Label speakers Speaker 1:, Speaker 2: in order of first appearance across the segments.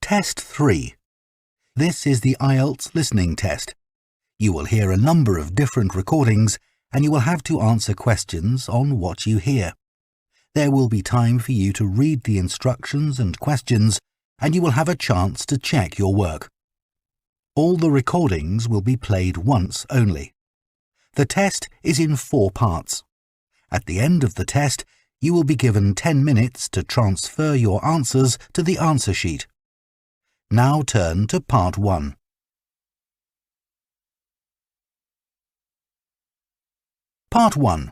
Speaker 1: Test 3. This is the IELTS listening test. You will hear a number of different recordings and you will have to answer questions on what you hear. There will be time for you to read the instructions and questions and you will have a chance to check your work. All the recordings will be played once only. The test is in 4 parts. At the end of the test, you will be given 10 minutes to transfer your answers to the answer sheet. Now turn to Part 1. Part 1.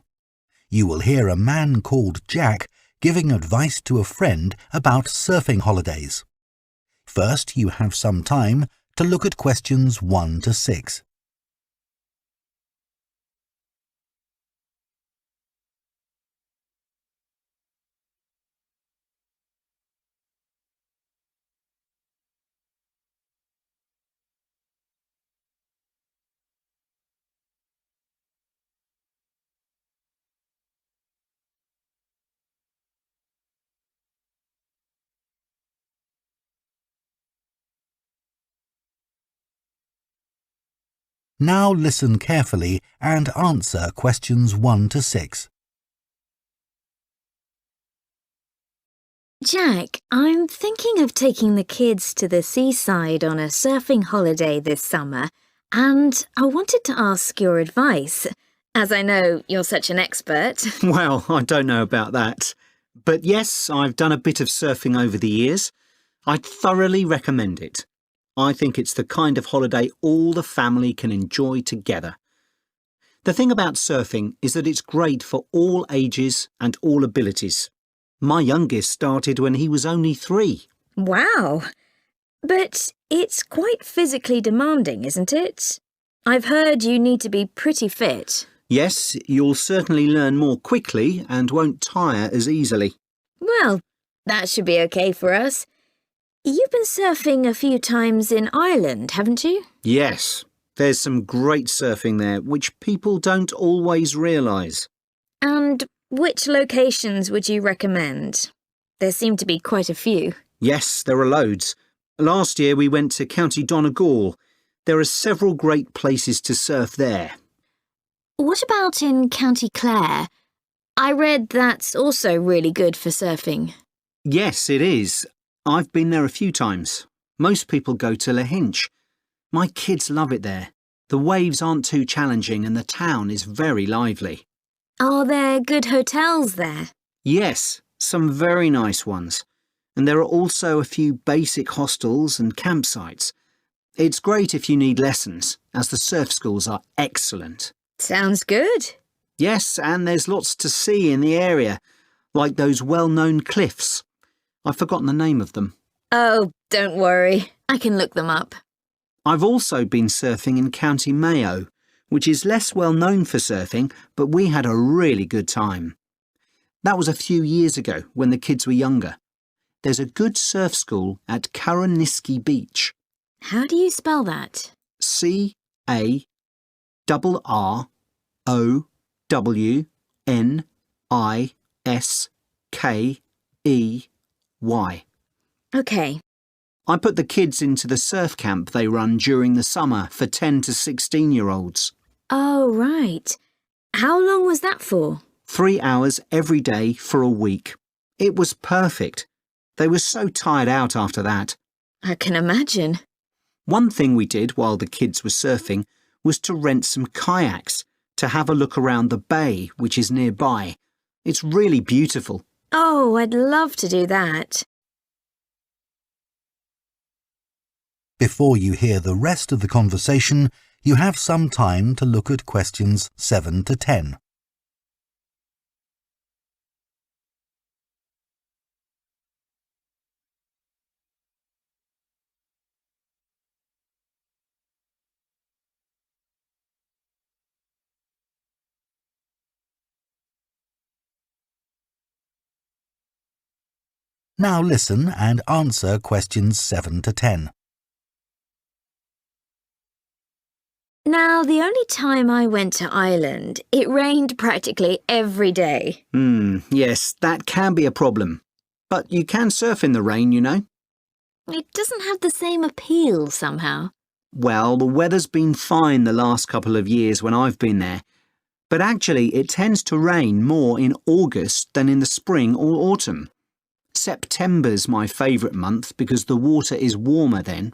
Speaker 1: You will hear a man called Jack giving advice to a friend about surfing holidays. First, you have some time to look at questions 1 to 6. Now listen carefully and answer questions 1 to 6.
Speaker 2: Jack, I'm thinking of taking the kids to the seaside on a surfing holiday this summer, and I wanted to ask your advice, as I know you're such an expert.
Speaker 3: Well, I don't know about that. But yes, I've done a bit of surfing over the years. I'd thoroughly recommend it. I think it's the kind of holiday all the family can enjoy together. The thing about surfing is that it's great for all ages and all abilities. My youngest started when he was only 3.
Speaker 2: Wow! But it's quite physically demanding, isn't it? I've heard you need to be pretty fit.
Speaker 3: Yes, you'll certainly learn more quickly and won't tire as easily.
Speaker 2: Well, that should be okay for us. You've been surfing a few times in Ireland, haven't you?
Speaker 3: Yes, there's some great surfing there, which people don't always realise.
Speaker 2: And which locations would you recommend? There seem to be quite a few.
Speaker 3: Yes, there are loads. Last year we went to County Donegal. There are several great places to surf there.
Speaker 2: What about in County Clare? I read that's also really good for surfing.
Speaker 3: Yes, it is. I've been there a few times. Most people go to Lahinch. My kids love it there. The waves aren't too challenging and the town is very lively.
Speaker 2: Are there good hotels there?
Speaker 3: Yes, some very nice ones. And there are also a few basic hostels and campsites. It's great if you need lessons, as the surf schools are excellent.
Speaker 2: Sounds good.
Speaker 3: Yes, and there's lots to see in the area, like those well-known cliffs. I've forgotten the name of them.
Speaker 2: Oh, don't worry. I can look them up.
Speaker 3: I've also been surfing in County Mayo, which is less well known for surfing, but we had a really good time. That was a few years ago when the kids were younger. There's a good surf school at Carrowniskey Beach.
Speaker 2: How do you spell that?
Speaker 3: CARROWNISKEY.
Speaker 2: OK.
Speaker 3: I put the kids into the surf camp they run during the summer for 10 to 16-year-olds.
Speaker 2: Oh, right. How long was that for?
Speaker 3: 3 hours every day for a week. It was perfect. They were so tired out after that.
Speaker 2: I can imagine.
Speaker 3: One thing we did while the kids were surfing was to rent some kayaks to have a look around the bay, which is nearby. It's really beautiful.
Speaker 2: Oh, I'd love to do that.
Speaker 1: Before you hear the rest of the conversation, you have some time to look at questions 7 to 10. Now listen and answer questions 7 to 10.
Speaker 2: Now, the only time I went to Ireland, it rained practically every day.
Speaker 3: Yes, that can be a problem. But you can surf in the rain, you know.
Speaker 2: It doesn't have the same appeal somehow.
Speaker 3: Well, the weather's been fine the last couple of years when I've been there, but actually it tends to rain more in August than in the spring or autumn. September's my favourite month because the water is warmer then.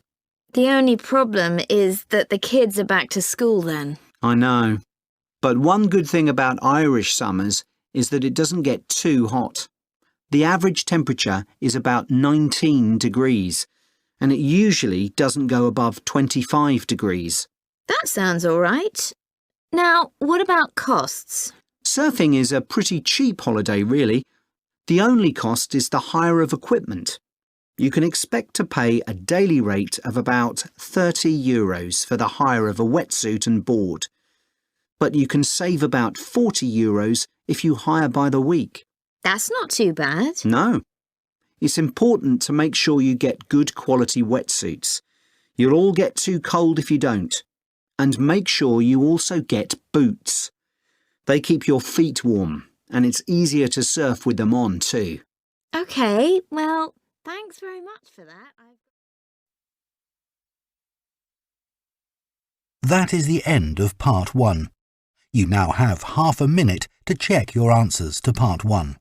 Speaker 2: The only problem is that the kids are back to school then.
Speaker 3: I know. But one good thing about Irish summers is that it doesn't get too hot. The average temperature is about 19 degrees, and it usually doesn't go above 25 degrees.
Speaker 2: That sounds all right. Now, what about costs?
Speaker 3: Surfing is a pretty cheap holiday, really. The only cost is the hire of equipment. You can expect to pay a daily rate of about €30 for the hire of a wetsuit and board. But you can save about €40 if you hire by the week.
Speaker 2: That's not too bad.
Speaker 3: No. It's important to make sure you get good quality wetsuits. You'll all get too cold if you don't. And make sure you also get boots. They keep your feet warm, and it's easier to surf with them on too.
Speaker 2: OK, well, thanks very much for that.
Speaker 1: That is the end of Part 1. You now have half a minute to check your answers to Part 1.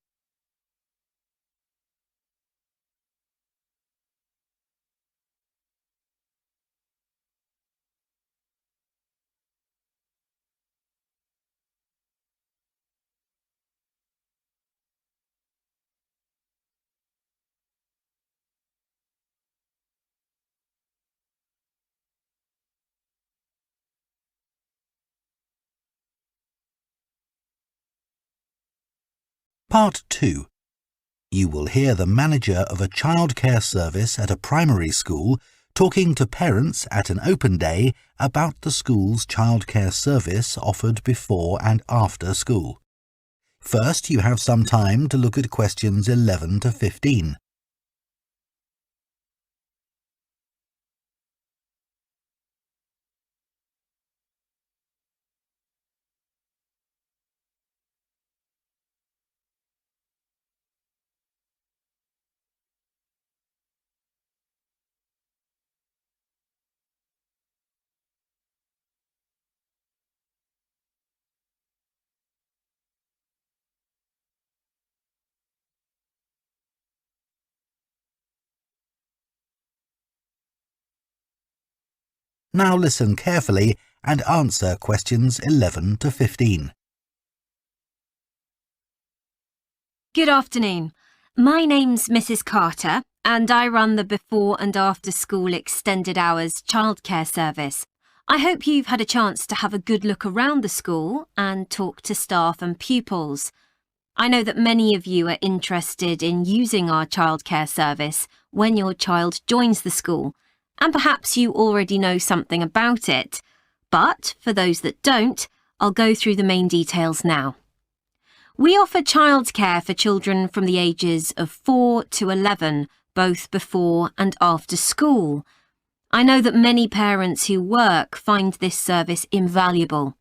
Speaker 1: Part 2. You will hear the manager of a childcare service at a primary school talking to parents at an open day about the school's childcare service offered before and after school. First, you have some time to look at questions 11 to 15. Now listen carefully and answer questions 11 to 15.
Speaker 4: Good afternoon. My name's Mrs. Carter and I run the before and after school extended hours childcare service. I hope you've had a chance to have a good look around the school and talk to staff and pupils. I know that many of you are interested in using our childcare service when your child joins the school, and perhaps you already know something about it. But for those that don't, I'll go through the main details now. We offer childcare for children from the ages of 4 to 11, both before and after school. I know that many parents who work find this service invaluable.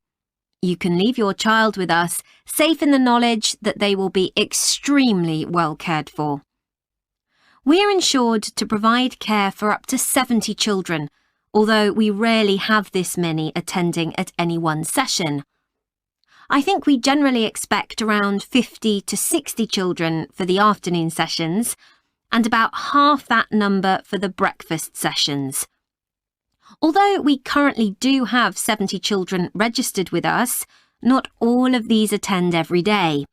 Speaker 4: You can leave your child with us, safe in the knowledge that they will be extremely well cared for. We are insured to provide care for up to 70 children, although we rarely have this many attending at any one session. I think we generally expect around 50 to 60 children for the afternoon sessions, and about half that number for the breakfast sessions. Although we currently do have 70 children registered with us, not all of these attend every day.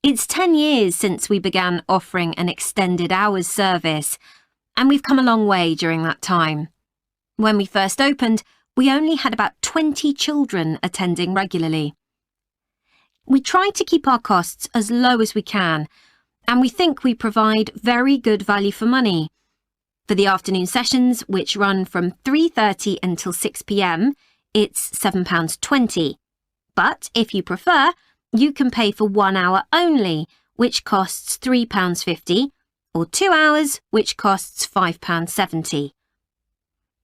Speaker 4: It's 10 years since we began offering an extended hours service, and we've come a long way during that time. When we first opened, we only had about 20 children attending regularly. We try to keep our costs as low as we can, and we think we provide very good value for money. For the afternoon sessions, which run from 3:30 until 6 p.m, it's £7.20. But if you prefer, you can pay for 1 hour only, which costs £3.50, or 2 hours, which costs £5.70.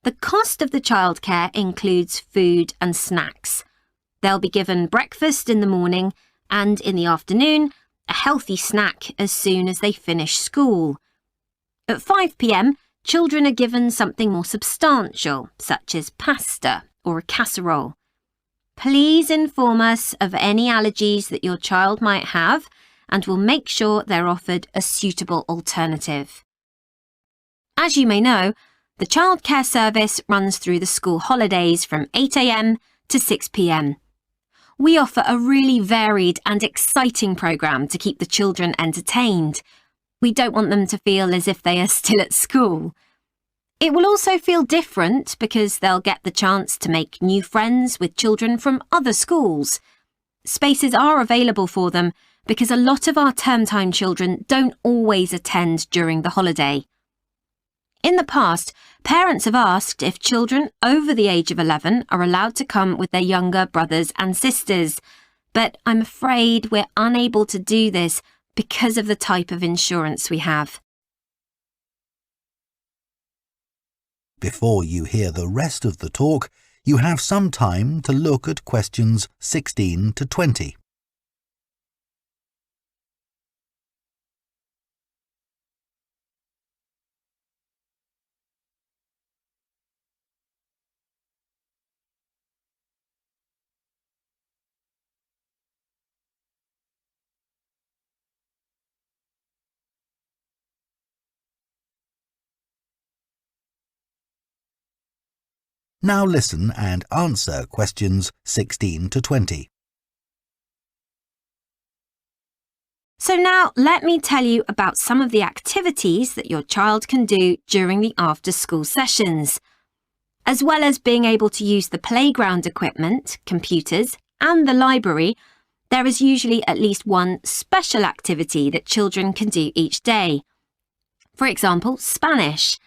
Speaker 4: The cost of the childcare includes food and snacks. They'll be given breakfast in the morning and in the afternoon, a healthy snack as soon as they finish school. At 5 p.m, children are given something more substantial, such as pasta or a casserole. Please inform us of any allergies that your child might have, and we'll make sure they're offered a suitable alternative. As you may know, the childcare service runs through the school holidays from 8 a.m. to 6 p.m. We offer a really varied and exciting programme to keep the children entertained. We don't want them to feel as if they are still at school. It will also feel different because they'll get the chance to make new friends with children from other schools. Spaces are available for them because a lot of our term time children don't always attend during the holiday. In the past, parents have asked if children over the age of 11 are allowed to come with their younger brothers and sisters, but I'm afraid we're unable to do this because of the type of insurance we have.
Speaker 1: Before you hear the rest of the talk, you have some time to look at questions 16 to 20. Now listen and answer questions 16 to 20.
Speaker 4: So now let me tell you about some of the activities that your child can do during the after-school sessions. As well as being able to use the playground equipment, computers, and the library, there is usually at least one special activity that children can do each day. For example, Spanish.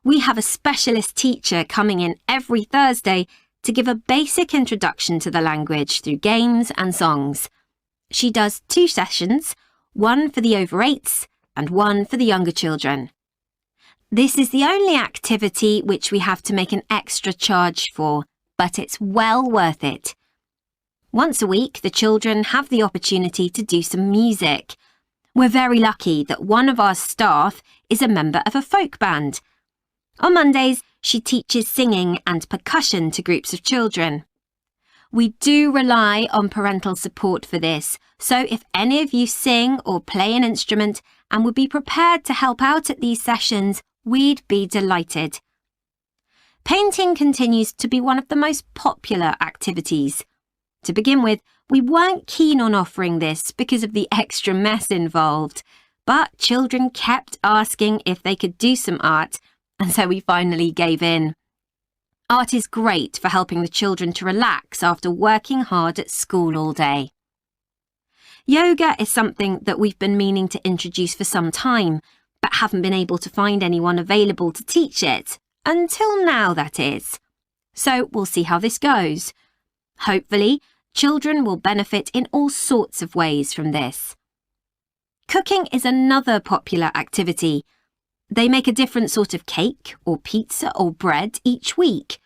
Speaker 4: We have a specialist teacher coming in every Thursday to give a basic introduction to the language through games and songs. She does 2 sessions, one for the over 8s and one for the younger children. This is the only activity which we have to make an extra charge for, but it's well worth it. Once a week, the children have the opportunity to do some music. We're very lucky that one of our staff is a member of a folk band. On Mondays, she teaches singing and percussion to groups of children. We do rely on parental support for this, so if any of you sing or play an instrument and would be prepared to help out at these sessions, we'd be delighted. Painting continues to be one of the most popular activities. To begin with, we weren't keen on offering this because of the extra mess involved, but children kept asking if they could do some art, and so we finally gave in. Art is great for helping the children to relax after working hard at school all day. Yoga is something that we've been meaning to introduce for some time, but haven't been able to find anyone available to teach it. Until now, that is. So we'll see how this goes. Hopefully, children will benefit in all sorts of ways from this. Cooking is another popular activity. They make a different sort of cake or pizza or bread each week.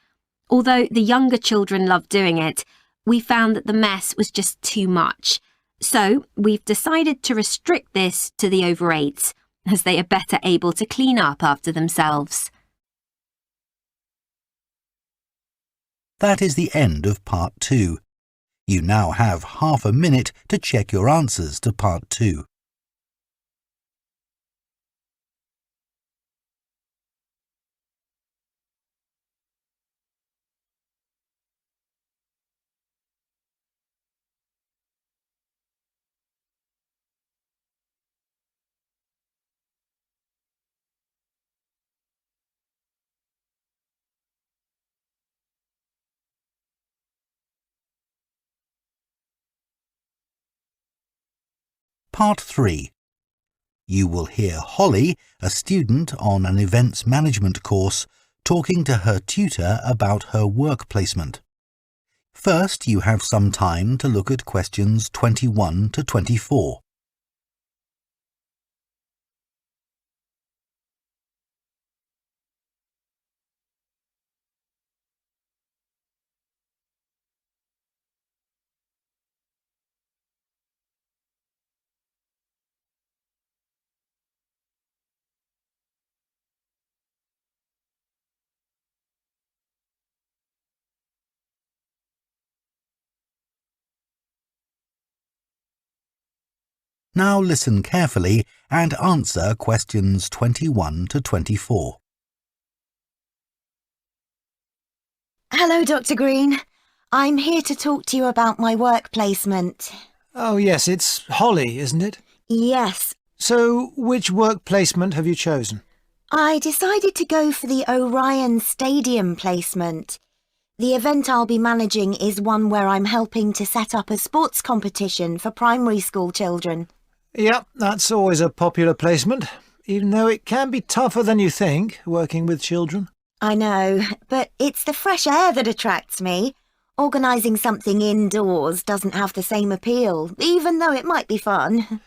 Speaker 4: Although the younger children love doing it, we found that the mess was just too much. So we've decided to restrict this to the over 8s, as they are better able to clean up after themselves.
Speaker 1: That is the end of Part 2. You now have half a minute to check your answers to Part 2. Part 3. You will hear Holly, a student on an events management course, talking to her tutor about her work placement. First, you have some time to look at questions 21 to 24. Now listen carefully and answer questions 21 to 24.
Speaker 5: Hello, Dr. Green. I'm here to talk to you about my work placement.
Speaker 6: Oh yes, it's Holly, isn't it?
Speaker 5: Yes,
Speaker 6: So, which work placement have you chosen?
Speaker 5: I decided to go for the Orion Stadium placement. The event I'll be managing is one where I'm helping to set up a sports competition for primary school children.
Speaker 6: Yep, that's always a popular placement, even though it can be tougher than you think, working with children.
Speaker 5: I know, but it's the fresh air that attracts me. Organising something indoors doesn't have the same appeal, even though it might be fun.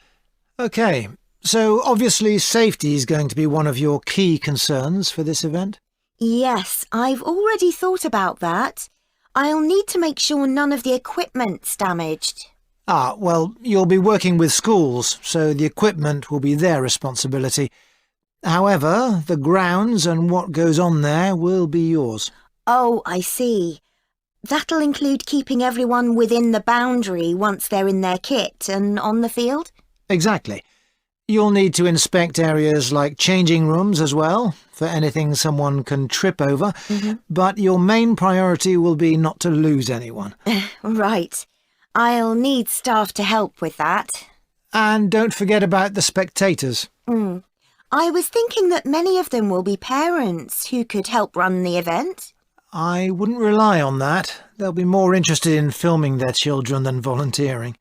Speaker 6: OK, so obviously safety is going to be one of your key concerns for this event?
Speaker 5: Yes, I've already thought about that. I'll need to make sure none of the equipment's damaged.
Speaker 6: Ah, well, you'll be working with schools, so the equipment will be their responsibility. However, the grounds and what goes on there will be yours.
Speaker 5: Oh, I see. That'll include keeping everyone within the boundary once they're in their kit and on the field?
Speaker 6: Exactly. You'll need to inspect areas like changing rooms as well, for anything someone can trip over, but your main priority will be not to lose anyone.
Speaker 5: Right. I'll need staff to help with that.
Speaker 6: And don't forget about the spectators.
Speaker 5: I was thinking that many of them will be parents who could help run the event.
Speaker 6: I wouldn't rely on that. They'll be more interested in filming their children than volunteering.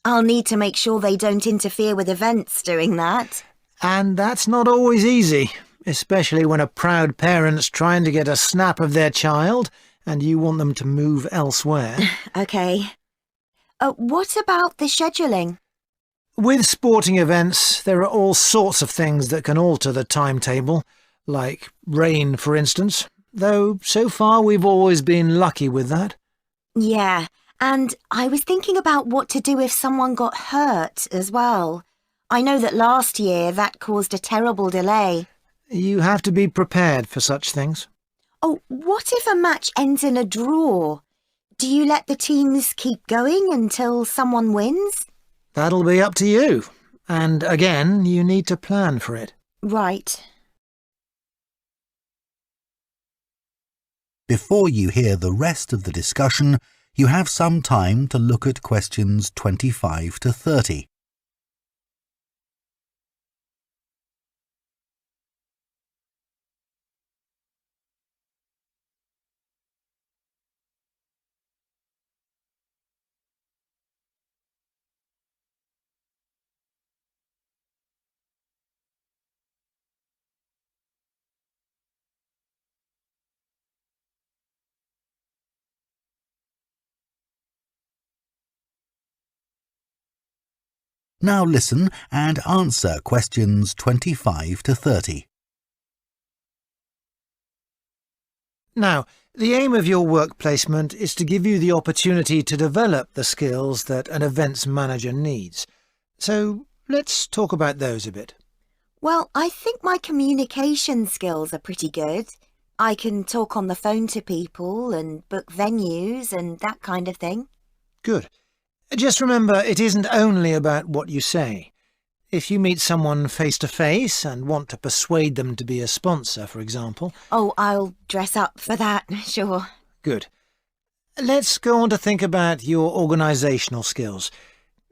Speaker 5: I'll need to make sure they don't interfere with events doing that.
Speaker 6: And that's not always easy, especially when a proud parent's trying to get a snap of their child and you want them to move elsewhere.
Speaker 5: OK. What about the scheduling?
Speaker 6: With sporting events, there are all sorts of things that can alter the timetable, like rain, for instance, though so far we've always been lucky with that.
Speaker 5: Yeah, and I was thinking about what to do if someone got hurt as well. I know that last year that caused a terrible delay.
Speaker 6: You have to be prepared for such things.
Speaker 5: Oh, what if a match ends in a draw? Do you let the teams keep going until someone wins?
Speaker 6: That'll be up to you. And again, you need to plan for it.
Speaker 5: Right.
Speaker 1: Before you hear the rest of the discussion, you have some time to look at questions 25 to 30. Now listen and answer questions 25 to 30.
Speaker 6: Now, the aim of your work placement is to give you the opportunity to develop the skills that an events manager needs. So let's talk about those a bit.
Speaker 5: Well, I think my communication skills are pretty good. I can talk on the phone to people and book venues and that kind of thing.
Speaker 6: Good. Just remember, it isn't only about what you say. If you meet someone face-to-face and want to persuade them to be a sponsor, for example...
Speaker 5: Oh, I'll dress up for that, sure.
Speaker 6: Good. Let's go on to think about your organisational skills.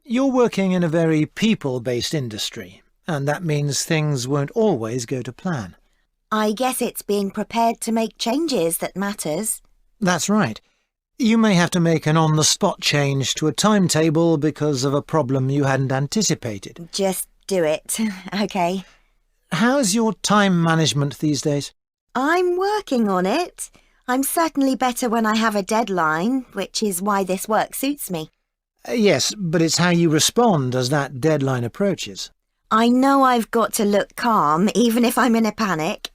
Speaker 6: You're working in a very people-based industry, and that means things won't always go to plan.
Speaker 5: I guess it's being prepared to make changes that matters.
Speaker 6: That's right. You may have to make an on-the-spot change to a timetable because of a problem you hadn't anticipated.
Speaker 5: Just do it, OK.
Speaker 6: How's your time management these days?
Speaker 5: I'm working on it. I'm certainly better when I have a deadline, which is why this work suits me.
Speaker 6: Yes, but it's how you respond as that deadline approaches.
Speaker 5: I know I've got to look calm, even if I'm in a panic.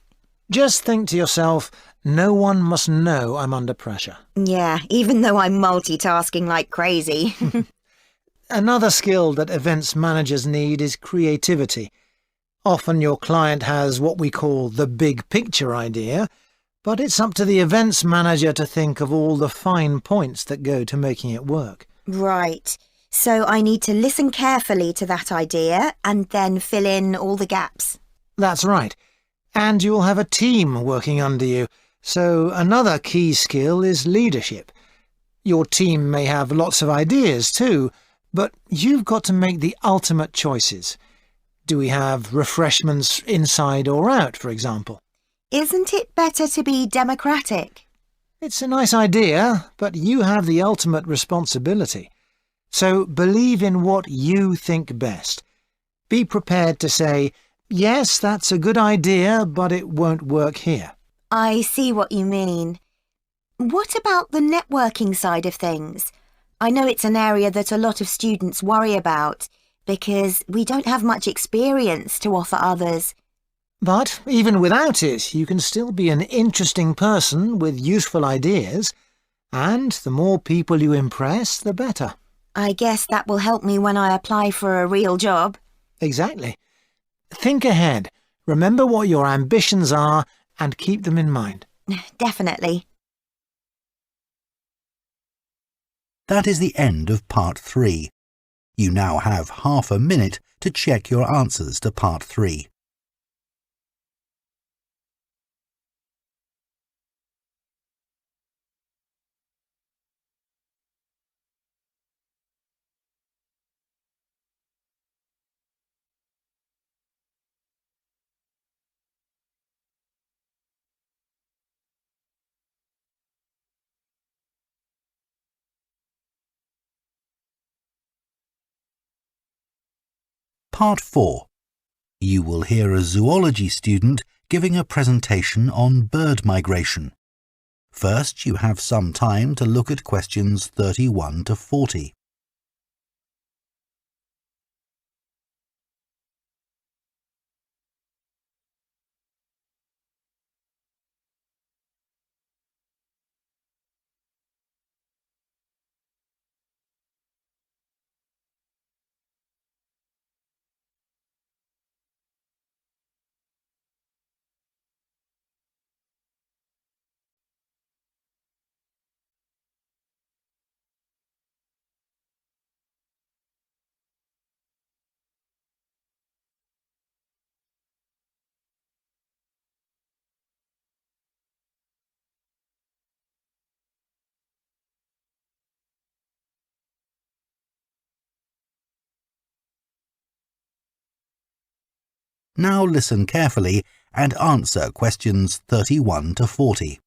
Speaker 6: Just think to yourself, no one must know I'm under pressure.
Speaker 5: Yeah, even though I'm multitasking like crazy.
Speaker 6: Another skill that events managers need is creativity. Often your client has what we call the big picture idea, but it's up to the events manager to think of all the fine points that go to making it work.
Speaker 5: Right. So I need to listen carefully to that idea and then fill in all the gaps.
Speaker 6: That's right. And you'll have a team working under you, so another key skill is leadership. Your team may have lots of ideas too, but you've got to make the ultimate choices. Do we have refreshments inside or out, for example?
Speaker 5: Isn't it better to be democratic?
Speaker 6: It's a nice idea, but you have the ultimate responsibility. So believe in what you think best. Be prepared to say, yes, that's a good idea, but it won't work here.
Speaker 5: I see what you mean. What about the networking side of things? I know it's an area that a lot of students worry about because we don't have much experience to offer others.
Speaker 6: But even without it, you can still be an interesting person with useful ideas, and the more people you impress, the better.
Speaker 5: I guess that will help me when I apply for a real job.
Speaker 6: Exactly. Think ahead, remember what your ambitions are, and keep them in mind.
Speaker 5: Definitely.
Speaker 1: That is the end of Part 3. You now have half a minute to check your answers to Part 3. Part 4. You will hear a zoology student giving a presentation on bird migration. First, you have some time to look at questions 31 to 40. Now listen carefully and answer questions 31 to 40.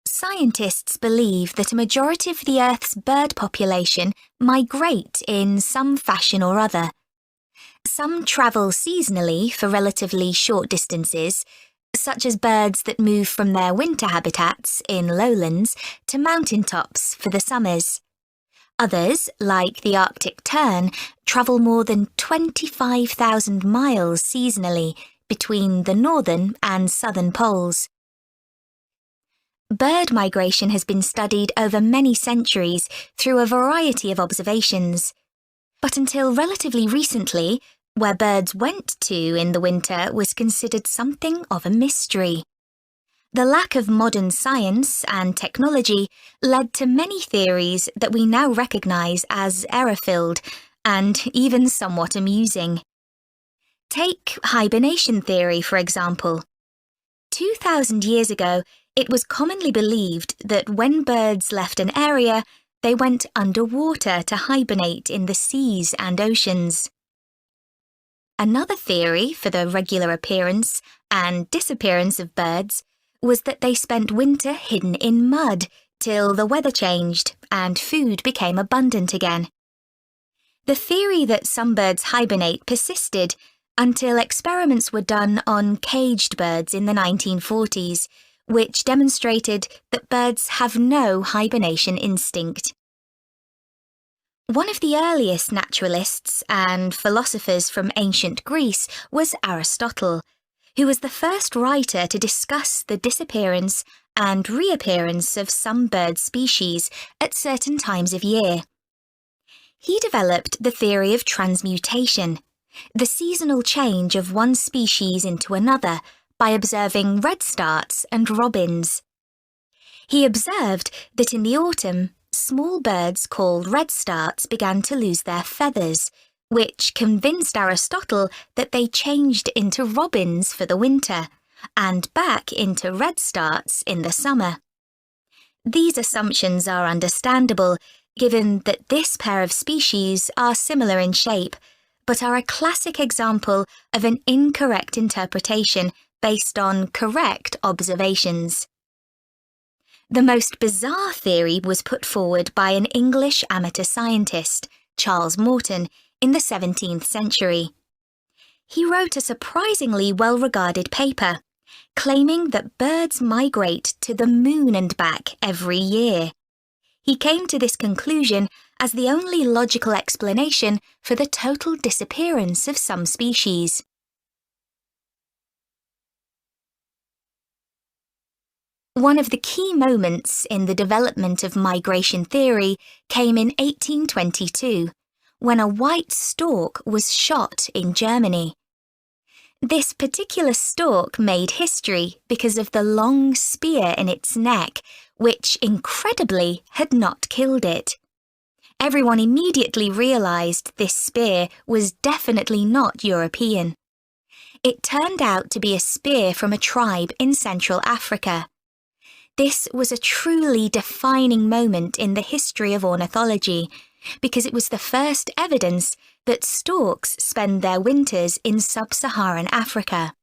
Speaker 2: Scientists believe that a majority of the Earth's bird population migrate in some fashion or other. Some travel seasonally for relatively short distances, such as birds that move from their winter habitats in lowlands to mountaintops for the summers. Others, like the Arctic tern, travel more than 25,000 miles seasonally between the northern and southern poles. Bird migration has been studied over many centuries through a variety of observations. But until relatively recently, where birds went to in the winter was considered something of a mystery. The lack of modern science and technology led to many theories that we now recognise as error-filled and even somewhat amusing. Take hibernation theory, for example. 2,000 years ago, it was commonly believed that when birds left an area, they went underwater to hibernate in the seas and oceans. Another theory for the regular appearance and disappearance of birds was that they spent winter hidden in mud till the weather changed and food became abundant again. The theory that some birds hibernate persisted until experiments were done on caged birds in the 1940s, which demonstrated that birds have no hibernation instinct. One of the earliest naturalists and philosophers from ancient Greece was Aristotle, who was the first writer to discuss the disappearance and reappearance of some bird species at certain times of year. He developed the theory of transmutation, the seasonal change of one species into another by observing redstarts and robins. He observed that in the autumn,
Speaker 5: small birds called redstarts began to lose their feathers, which convinced Aristotle that they changed into robins for the winter and back into redstarts in the summer. These assumptions are understandable, given that this pair of species are similar in shape, but are a classic example of an incorrect interpretation based on correct observations. The most bizarre theory was put forward by an English amateur scientist, Charles Morton, in the 17th century. He wrote a surprisingly well-regarded paper, claiming that birds migrate to the moon and back every year. He came to this conclusion as the only logical explanation for the total disappearance of some species. One of the key moments in the development of migration theory came in 1822, when a white stork was shot in Germany. This particular stork made history because of the long spear in its neck, which, incredibly, had not killed it. Everyone immediately realised this spear was definitely not European. It turned out to be a spear from a tribe in Central Africa. This was a truly defining moment in the history of ornithology, because it was the first evidence that storks spend their winters in sub-Saharan Africa.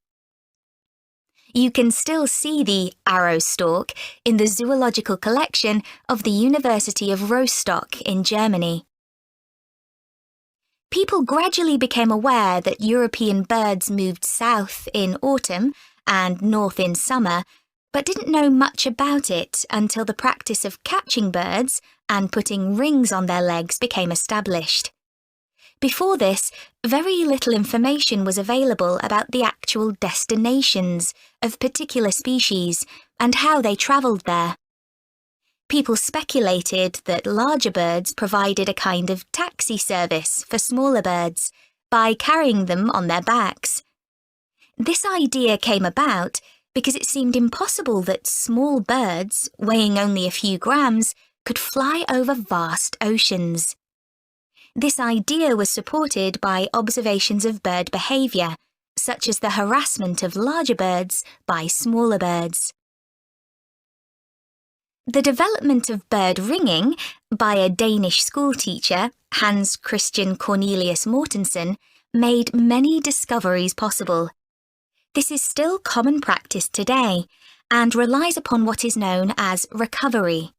Speaker 5: You can still see the arrow stork in the zoological collection of the University of Rostock in Germany. People gradually became aware that European birds moved south in autumn and north in summer, but didn't know much about it until the practice of catching birds and putting rings on their legs became established. Before this, very little information was available about the actual destinations of particular species and how they travelled there. People speculated that larger birds provided a kind of taxi service for smaller birds by carrying them on their backs. This idea came about because it seemed impossible that small birds, weighing only a few grams, could fly over vast oceans. This idea was supported by observations of bird behaviour, such as the harassment of larger birds by smaller birds. The development of bird ringing by a Danish schoolteacher, Hans Christian Cornelius Mortensen, made many discoveries possible. This is still common practice today and relies upon what is known as recovery.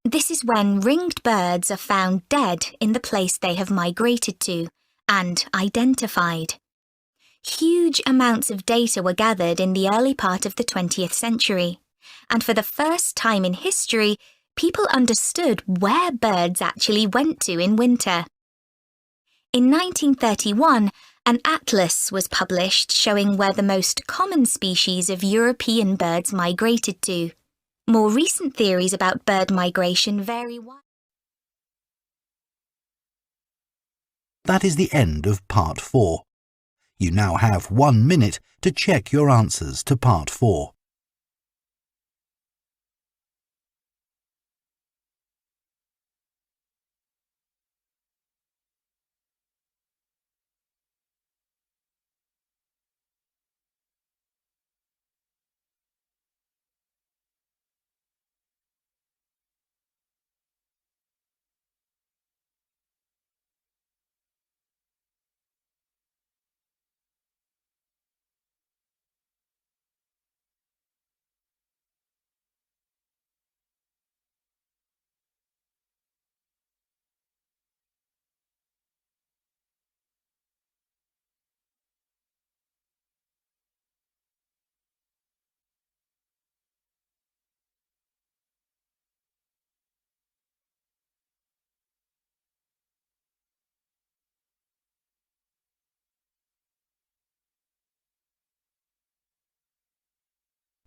Speaker 5: This is when ringed birds are found dead in the place they have migrated to and identified. Huge amounts of data were gathered in the early part of the 20th century, and for the first time in history, people understood where birds actually went to in winter. In 1931, an atlas was published showing where the most common species of European birds migrated to. More recent theories about bird migration vary widely.
Speaker 1: That is the end of Part 4. You now have 1 minute to check your answers to Part 4.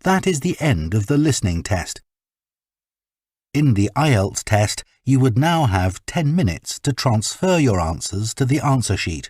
Speaker 1: That is the end of the listening test. In the IELTS test, you would now have 10 minutes to transfer your answers to the answer sheet.